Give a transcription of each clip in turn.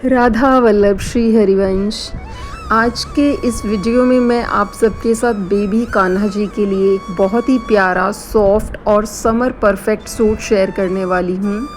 राधा वल्लभ श्री हरिवंश। आज के इस वीडियो में मैं आप सबके साथ बेबी कान्हा जी के लिए एक बहुत ही प्यारा सॉफ्ट और समर परफेक्ट सूट शेयर करने वाली हूँ।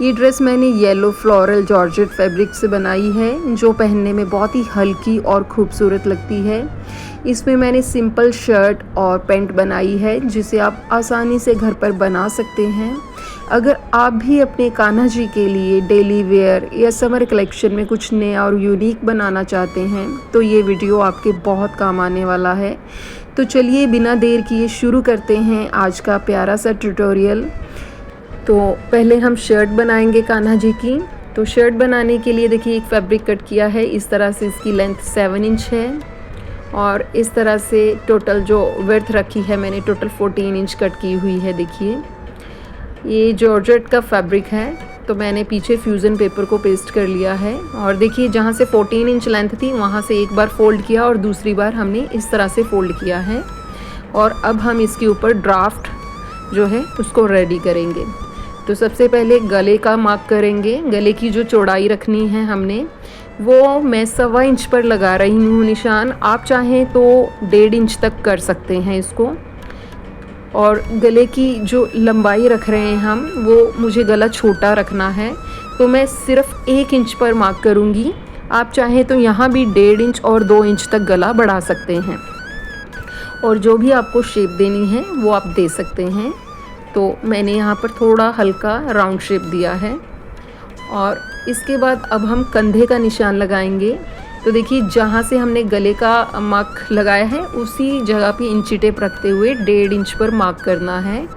ये ड्रेस मैंने येलो फ्लोरल जॉर्जेट फैब्रिक से बनाई है, जो पहनने में बहुत ही हल्की और खूबसूरत लगती है। इसमें मैंने सिंपल शर्ट और पैंट बनाई है, जिसे आप आसानी से घर पर बना सकते हैं। अगर आप भी अपने कान्हा जी के लिए डेली वेयर या समर कलेक्शन में कुछ नया और यूनिक बनाना चाहते हैं तो ये वीडियो आपके बहुत काम आने वाला है। तो चलिए बिना देर किए शुरू करते हैं आज का प्यारा सा ट्यूटोरियल। तो पहले हम शर्ट बनाएंगे कान्हा जी की। तो शर्ट बनाने के लिए देखिए एक फैब्रिक कट किया है। इस तरह से इसकी लेंथ 7 इंच है और इस तरह से टोटल जो विड्थ रखी है मैंने टोटल 14 इंच कट की हुई है। देखिए ये जॉर्जेट का फैब्रिक है, तो मैंने पीछे फ्यूज़न पेपर को पेस्ट कर लिया है। और देखिए जहाँ से 14 इंच लेंथ थी वहाँ से एक बार फोल्ड किया और दूसरी बार हमने इस तरह से फोल्ड किया है। और अब हम इसके ऊपर ड्राफ्ट जो है उसको रेडी करेंगे। तो सबसे पहले गले का मार्क करेंगे। गले की जो चौड़ाई रखनी है हमने वो मैं 1.25 इंच पर लगा रही हूँ निशान। आप चाहें तो 1.5 इंच तक कर सकते हैं इसको। और गले की जो लंबाई रख रहे हैं हम वो मुझे गला छोटा रखना है, तो मैं सिर्फ 1 इंच पर मार्क करूँगी। आप चाहें तो यहाँ भी 1.5 इंच और 2 इंच तक गला बढ़ा सकते हैं और जो भी आपको शेप देनी है वो आप दे सकते हैं। तो मैंने यहाँ पर थोड़ा हल्का राउंड शेप दिया है। और इसके बाद अब हम कंधे का निशान लगाएंगे। तो देखिए जहाँ से हमने गले का मार्क लगाया है उसी जगह पे इंची टेप रखते हुए 1.5 इंच पर मार्क करना है।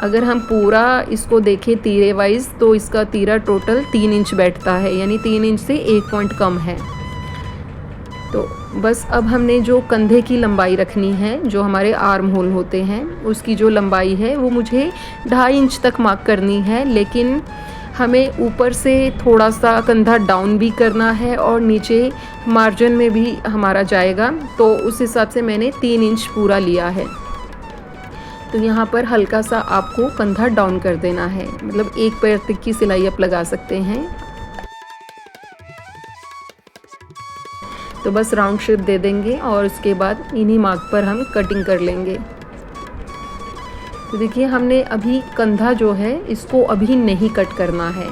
अगर हम पूरा इसको देखें तीरे वाइज तो इसका तीरा टोटल 3 इंच बैठता है, यानी 3 इंच से 1 पॉइंट कम है। तो बस अब हमने जो कंधे की लंबाई रखनी है, जो हमारे आर्म होल होते हैं उसकी जो लंबाई है वो मुझे 2.5 इंच तक मार्क करनी है। लेकिन हमें ऊपर से थोड़ा सा कंधा डाउन भी करना है और नीचे मार्जिन में भी हमारा जाएगा, तो उस हिसाब से मैंने 3 इंच पूरा लिया है। तो यहाँ पर हल्का सा आपको कंधा डाउन कर देना है, मतलब एक पैर तक की सिलाई आप लगा सकते हैं। तो बस राउंड शेप दे देंगे और उसके बाद इन्हीं मार्क पर हम कटिंग कर लेंगे। तो देखिए हमने अभी कंधा जो है इसको अभी नहीं कट करना है,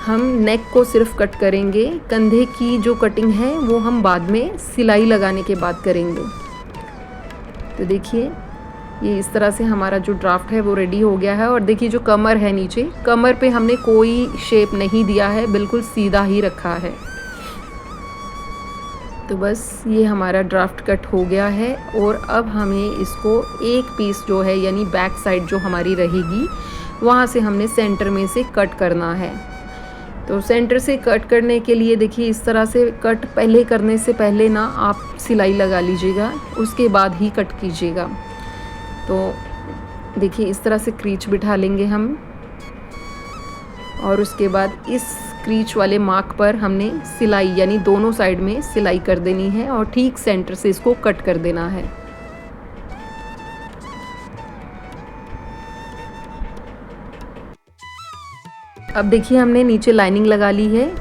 हम नेक को सिर्फ कट करेंगे। कंधे की जो कटिंग है वो हम बाद में सिलाई लगाने के बाद करेंगे। तो देखिए ये इस तरह से हमारा जो ड्राफ्ट है वो रेडी हो गया है। और देखिए जो कमर है, नीचे कमर पे हमने कोई शेप नहीं दिया है, बिल्कुल सीधा ही रखा है। तो बस ये हमारा ड्राफ्ट कट हो गया है। और अब हमें इसको एक पीस जो है यानी बैक साइड जो हमारी रहेगी वहाँ से हमने सेंटर में से कट करना है। तो सेंटर से कट करने के लिए देखिए इस तरह से कट पहले करने से पहले ना आप सिलाई लगा लीजिएगा, उसके बाद ही कट कीजिएगा। तो देखिए इस तरह से क्रीच बिठा लेंगे हम और उसके बाद इस क्रीच वाले मार्क पर हमने सिलाई यानी दोनों साइड में सिलाई कर देनी है और ठीक सेंटर से इसको कट कर देना है। अब देखिए हमने नीचे लाइनिंग लगा ली है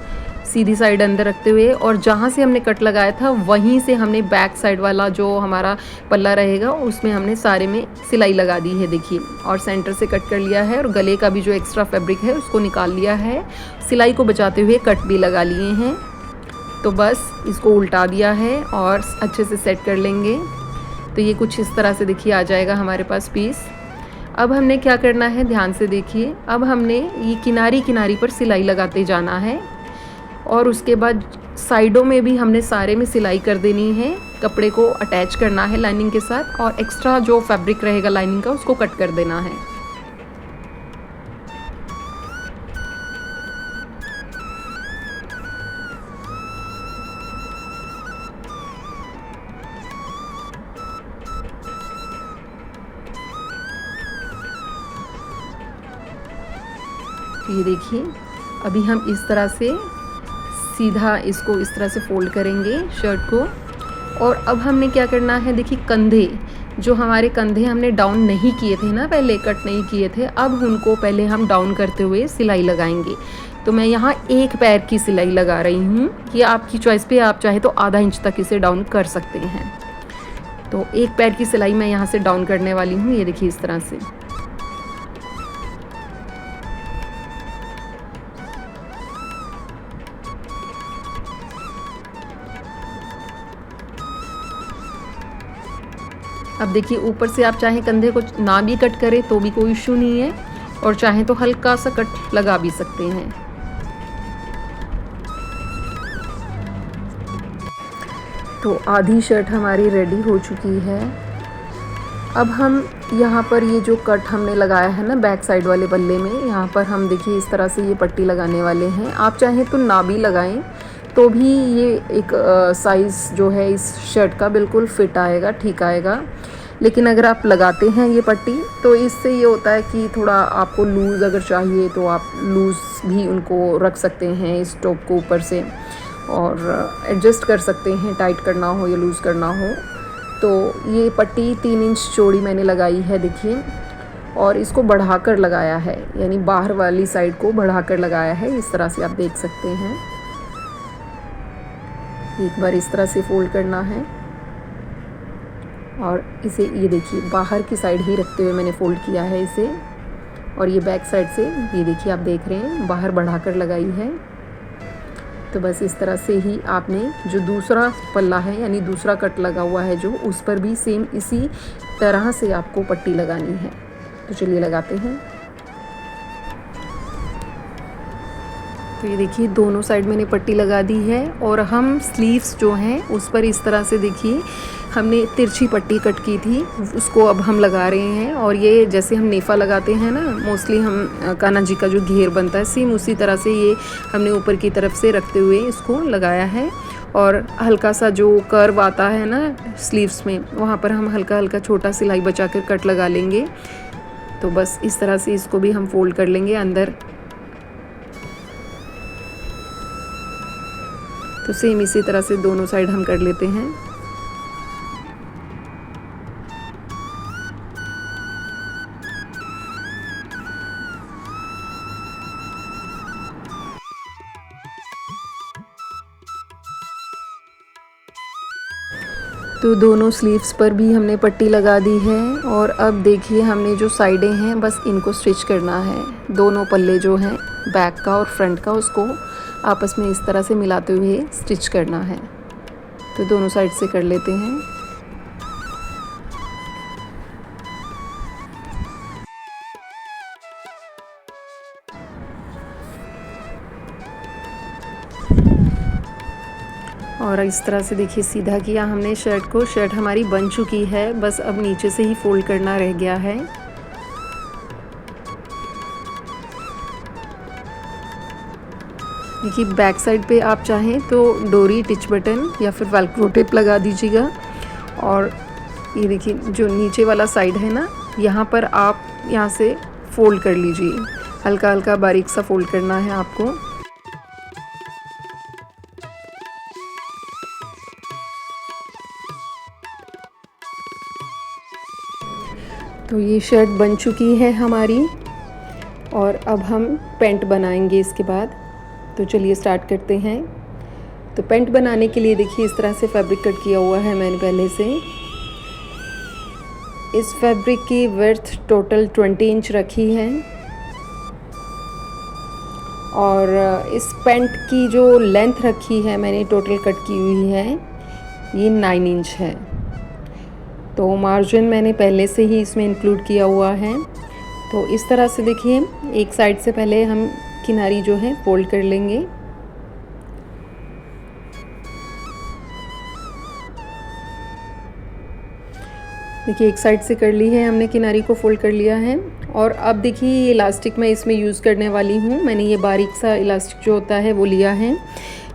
सीधी साइड अंदर रखते हुए, और जहाँ से हमने कट लगाया था वहीं से हमने बैक साइड वाला जो हमारा पल्ला रहेगा उसमें हमने सारे में सिलाई लगा दी है। देखिए और सेंटर से कट कर लिया है और गले का भी जो एक्स्ट्रा फैब्रिक है उसको निकाल लिया है। सिलाई को बचाते हुए कट भी लगा लिए हैं। तो बस इसको उल्टा दिया है और अच्छे से सेट कर लेंगे। तो ये कुछ इस तरह से देखिए आ जाएगा हमारे पास पीस। अब हमने क्या करना है ध्यान से देखिए, अब हमने ये किनारी किनारी पर सिलाई लगाते जाना है और उसके बाद साइडों में भी हमने सारे में सिलाई कर देनी है। कपड़े को अटैच करना है लाइनिंग के साथ और एक्स्ट्रा जो फैब्रिक रहेगा लाइनिंग का उसको कट कर देना है। ये देखिए अभी हम इस तरह से सीधा इसको इस तरह से फोल्ड करेंगे शर्ट को। और अब हमने क्या करना है, देखिए कंधे जो हमारे कंधे हमने डाउन नहीं किए थे ना, पहले कट नहीं किए थे, अब उनको पहले हम डाउन करते हुए सिलाई लगाएंगे। तो मैं यहाँ एक पैर की सिलाई लगा रही हूँ। ये आपकी चॉइस पे, आप चाहे तो आधा इंच तक इसे डाउन कर सकते हैं। तो एक पैर की सिलाई मैं यहाँ से डाउन करने वाली हूँ, ये देखिए इस तरह से। अब देखिए ऊपर से आप चाहें कंधे को ना भी कट करें तो भी कोई इशू नहीं है, और चाहें तो हल्का सा कट लगा भी सकते हैं। तो आधी शर्ट हमारी रेडी हो चुकी है। अब हम यहाँ पर ये जो कट हमने लगाया है ना बैक साइड वाले पल्ले में, यहाँ पर हम देखिए इस तरह से ये पट्टी लगाने वाले हैं। आप चाहें तो ना भी लगाएं तो भी ये एक साइज़ जो है इस शर्ट का बिल्कुल फिट आएगा, ठीक आएगा। लेकिन अगर आप लगाते हैं ये पट्टी तो इससे ये होता है कि थोड़ा आपको लूज़ अगर चाहिए तो आप लूज़ भी उनको रख सकते हैं इस टॉप को ऊपर से, और एडजस्ट कर सकते हैं, टाइट करना हो या लूज़ करना हो। तो ये पट्टी 3 इंच चौड़ी मैंने लगाई है देखिए, और इसको बढ़ाकर लगाया है, यानी बाहर वाली साइड को बढ़ाकर लगाया है। इस तरह से आप देख सकते हैं। एक बार इस तरह से फोल्ड करना है और इसे ये देखिए बाहर की साइड ही रखते हुए मैंने फ़ोल्ड किया है इसे, और ये बैक साइड से ये देखिए आप देख रहे हैं बाहर बढ़ाकर लगाई है। तो बस इस तरह से ही आपने जो दूसरा पल्ला है यानी दूसरा कट लगा हुआ है जो, उस पर भी सेम इसी तरह से आपको पट्टी लगानी है। तो चलिए लगाते हैं। तो ये देखिए दोनों साइड मैंने पट्टी लगा दी है, और हम स्लीव्स जो हैं उस पर इस तरह से देखिए हमने तिरछी पट्टी कट की थी, उसको अब हम लगा रहे हैं। और ये जैसे हम नेफ़ा लगाते हैं ना मोस्टली, हम कान्हा जी का जो घेर बनता है सेम उसी तरह से ये हमने ऊपर की तरफ से रखते हुए इसको लगाया है। और हल्का सा जो कर्व आता है ना स्लीव्स में, वहाँ पर हम हल्का हल्का छोटा सिलाई बचा कर कट लगा लेंगे। तो बस इस तरह से इसको भी हम फोल्ड कर लेंगे अंदर। तो सेम इसी तरह से दोनों साइड हम कर लेते हैं। तो दोनों स्लीव्स पर भी हमने पट्टी लगा दी है, और अब देखिए हमने जो साइडें हैं बस इनको स्टिच करना है। दोनों पल्ले जो हैं बैक का और फ्रंट का, उसको आपस में इस तरह से मिलाते हुए स्टिच करना है। तो दोनों साइड से कर लेते हैं। और इस तरह से देखिए सीधा किया हमने शर्ट को। शर्ट हमारी बन चुकी है, बस अब नीचे से ही फोल्ड करना रह गया है। देखिए बैक साइड पे आप चाहें तो डोरी, टिच बटन या फिर वेल्क्रो टेप लगा दीजिएगा। और ये देखिए जो नीचे वाला साइड है ना, यहाँ पर आप यहाँ से फोल्ड कर लीजिए, हल्का हल्का बारीक सा फोल्ड करना है आपको। तो ये शर्ट बन चुकी है हमारी, और अब हम पैंट बनाएंगे इसके बाद। तो चलिए स्टार्ट करते हैं। तो पैंट बनाने के लिए देखिए इस तरह से फैब्रिक कट किया हुआ है मैंने पहले से। इस फैब्रिक की विड्थ टोटल 20 इंच रखी है, और इस पैंट की जो लेंथ रखी है मैंने टोटल कट की हुई है ये 9 इंच है। तो मार्जिन मैंने पहले से ही इसमें इंक्लूड किया हुआ है। तो इस तरह से देखिए एक साइड से पहले हम किनारी जो है फोल्ड कर लेंगे। देखिए एक साइड से कर ली है हमने, किनारी को फोल्ड कर लिया है। और अब देखिए ये इलास्टिक मैं इसमें यूज़ करने वाली हूँ। मैंने ये बारीक सा इलास्टिक जो होता है वो लिया है।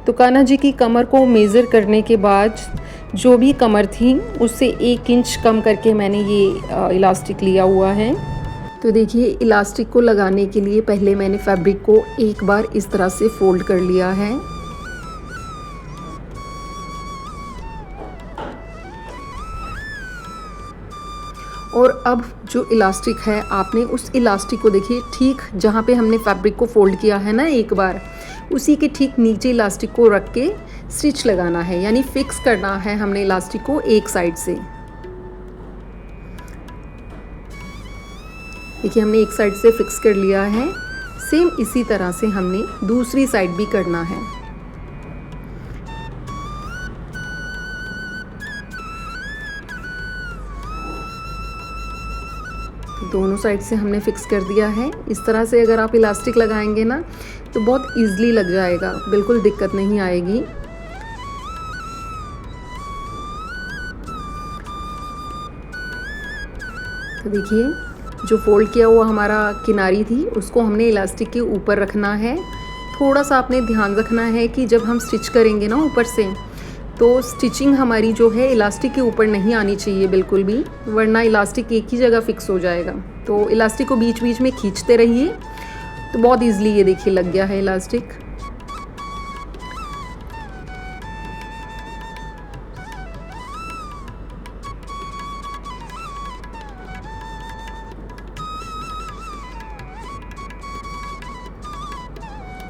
तो कान्हा जी की कमर को मेज़र करने के बाद जो भी कमर थी उससे 1 इंच कम करके मैंने ये इलास्टिक लिया हुआ है। तो देखिए इलास्टिक को लगाने के लिए पहले मैंने फैब्रिक को एक बार इस तरह से फोल्ड कर लिया है। और अब जो इलास्टिक है, आपने उस इलास्टिक को देखिए ठीक जहाँ पे हमने फैब्रिक को फोल्ड किया है ना एक बार, उसी के ठीक नीचे इलास्टिक को रख के स्टिच लगाना है, यानी फिक्स करना है हमने इलास्टिक को एक साइड से। देखिए हमने एक साइड से फिक्स कर लिया है। सेम इसी तरह से हमने दूसरी साइड भी करना है। दोनों साइड से हमने फिक्स कर दिया है। इस तरह से अगर आप इलास्टिक लगाएंगे ना तो बहुत इजीली लग जाएगा, बिल्कुल दिक्कत नहीं आएगी। तो देखिए जो फोल्ड किया हुआ हमारा किनारी थी उसको हमने इलास्टिक के ऊपर रखना है। थोड़ा सा आपने ध्यान रखना है कि जब हम स्टिच करेंगे ना ऊपर से, तो स्टिचिंग हमारी जो है इलास्टिक के ऊपर नहीं आनी चाहिए बिल्कुल भी, वरना इलास्टिक एक ही जगह फिक्स हो जाएगा। तो इलास्टिक को बीच बीच में खींचते रहिए, तो बहुत इजीली ये देखिए लग गया है इलास्टिक।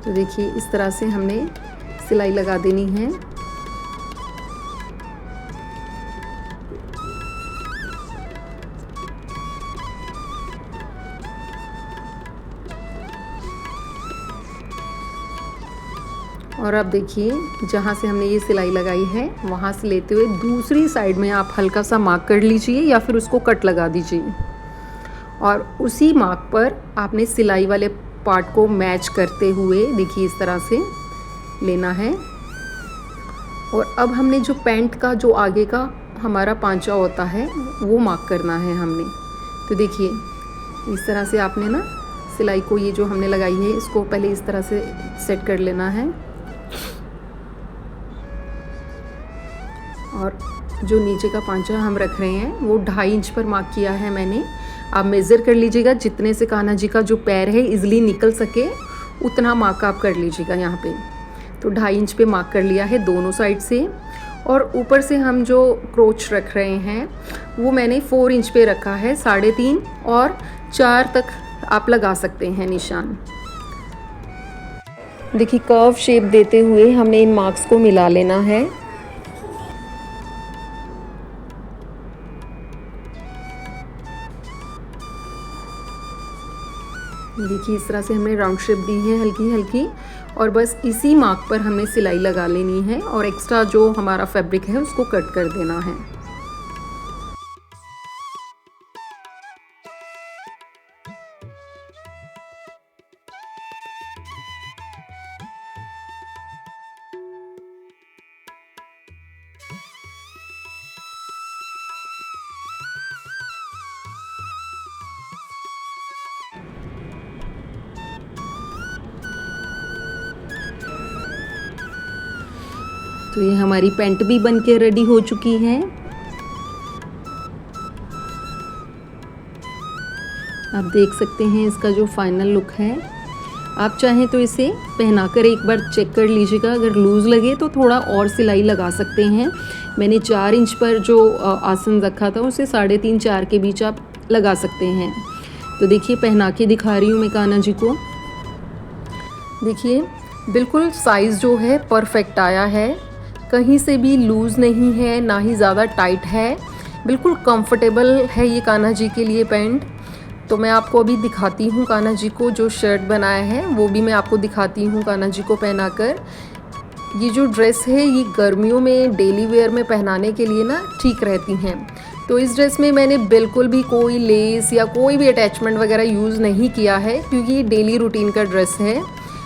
तो देखिए इस तरह से हमने सिलाई लगा देनी है। और अब देखिए जहाँ से हमने ये सिलाई लगाई है वहाँ से लेते हुए दूसरी साइड में आप हल्का सा मार्क कर लीजिए या फिर उसको कट लगा दीजिए, और उसी मार्क पर आपने सिलाई वाले पार्ट को मैच करते हुए देखिए इस तरह से लेना है। और अब हमने जो पैंट का जो आगे का हमारा पांचा होता है वो मार्क करना है हमने। तो देखिए इस तरह से आपने ना सिलाई को, ये जो हमने लगाई है इसको पहले इस तरह से सेट कर लेना है। और जो नीचे का पांचा हम रख रहे हैं वो 2.5 इंच पर मार्क किया है मैंने। आप मेज़र कर लीजिएगा, जितने से कान्हा जी का जो पैर है इजीली निकल सके उतना मार्क आप कर लीजिएगा यहाँ पे। तो 2.5 इंच पे मार्क कर लिया है दोनों साइड से। और ऊपर से हम जो क्रोच रख रहे हैं वो मैंने 4 इंच पे रखा है, 3.5 और 4 तक आप लगा सकते हैं निशान। देखिए कर्व शेप देते हुए हमने इन मार्क्स को मिला लेना है। देखिए इस तरह से हमने राउंड शेप दी है हल्की हल्की, और बस इसी मार्क पर हमें सिलाई लगा लेनी है और एक्स्ट्रा जो हमारा फैब्रिक है उसको कट कर देना है। तो ये हमारी पैंट भी बन के रेडी हो चुकी है। आप देख सकते हैं इसका जो फाइनल लुक है। आप चाहें तो इसे पहनाकर एक बार चेक कर लीजिएगा, अगर लूज़ लगे तो थोड़ा और सिलाई लगा सकते हैं। मैंने 4 इंच पर जो आसन रखा था उसे 3.5-4 के बीच आप लगा सकते हैं। तो देखिए पहना के दिखा रही हूँ मैं कान्हा जी को। देखिए बिल्कुल साइज़ जो है परफेक्ट आया है, कहीं से भी लूज़ नहीं है ना ही ज़्यादा टाइट है, बिल्कुल कंफर्टेबल है ये कान्हा जी के लिए पैंट। तो मैं आपको अभी दिखाती हूँ कान्हा जी को जो शर्ट बनाया है वो भी मैं आपको दिखाती हूँ कान्हा जी को पहनाकर। ये जो ड्रेस है ये गर्मियों में डेली वेयर में पहनाने के लिए ना ठीक रहती हैं। तो इस ड्रेस में मैंने बिल्कुल भी कोई लेस या कोई भी अटैचमेंट वगैरह यूज़ नहीं किया है, क्योंकि ये डेली रूटीन का ड्रेस है।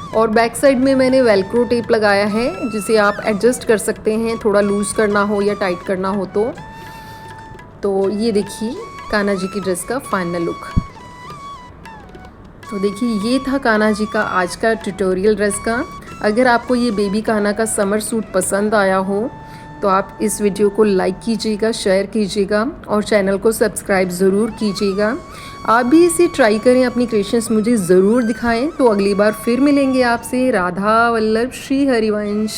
और बैक साइड में मैंने वेलक्रो टेप लगाया है जिसे आप एडजस्ट कर सकते हैं, थोड़ा लूज़ करना हो या टाइट करना हो तो ये देखिए कान्हा जी की ड्रेस का फाइनल लुक। तो देखिए ये था कान्हा जी का आज का ट्यूटोरियल ड्रेस का। अगर आपको ये बेबी कान्हा का समर सूट पसंद आया हो तो आप इस वीडियो को लाइक कीजिएगा, शेयर कीजिएगा और चैनल को सब्सक्राइब ज़रूर कीजिएगा। आप भी इसे ट्राई करें, अपनी क्रिएशंस मुझे ज़रूर दिखाएं। तो अगली बार फिर मिलेंगे आपसे। राधा वल्लभ श्री हरिवंश।